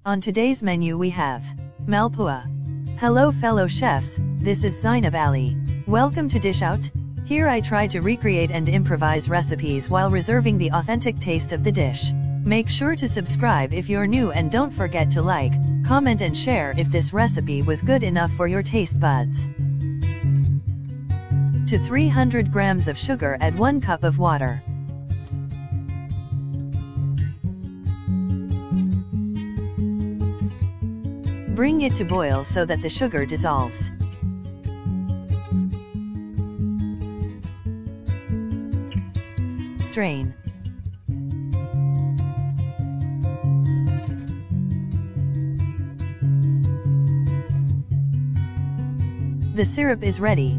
On today's menu we have Malpua. Hello fellow chefs, this is Zainab Ali. Welcome to Dishout. Here I try to recreate and improvise recipes while reserving the authentic taste of the dish. Make sure to subscribe if you're new and don't forget to like, comment and share if this recipe was good enough for your taste buds. To 300 grams of sugar add 1 cup of water. Bring it to boil so that the sugar dissolves. Strain. The syrup is ready.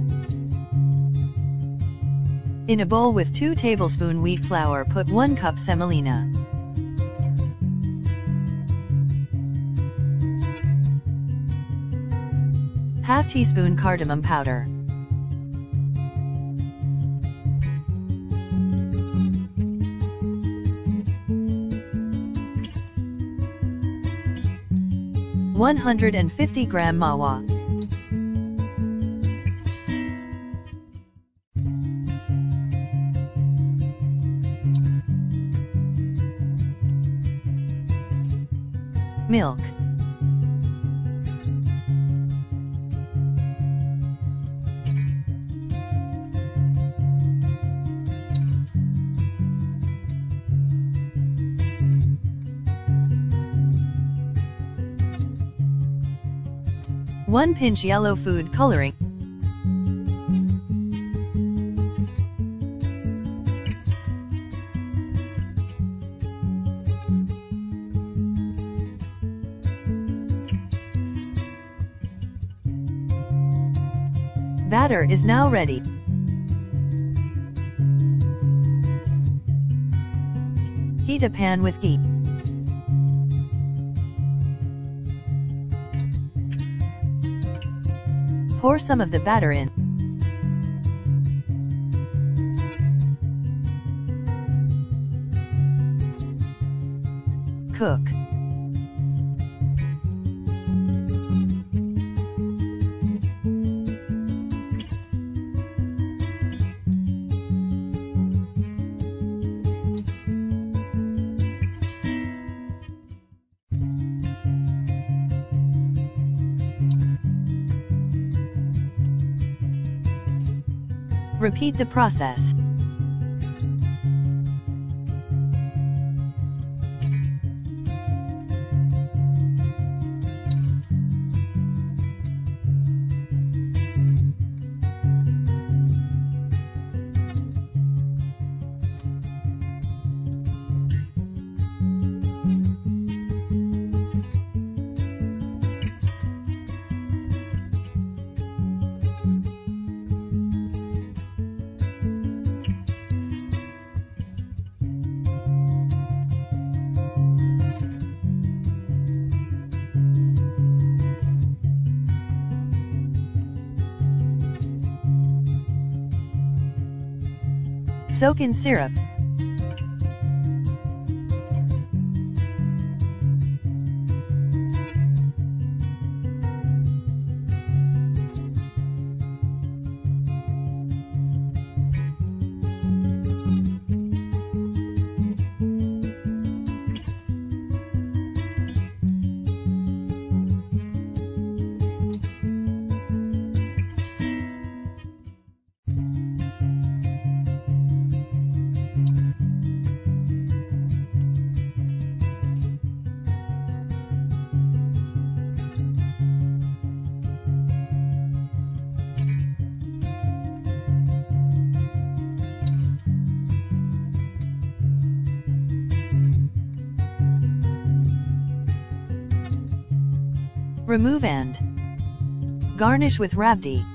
In a bowl with 2 tablespoons wheat flour put 1 cup semolina. Half teaspoon cardamom powder. $150 gram mawa. Milk. One pinch yellow food coloring. Batter is now ready. Heat a pan with ghee. Pour some of the batter in. Cook. Repeat the process. Soak in syrup. Remove and garnish with Rabdi.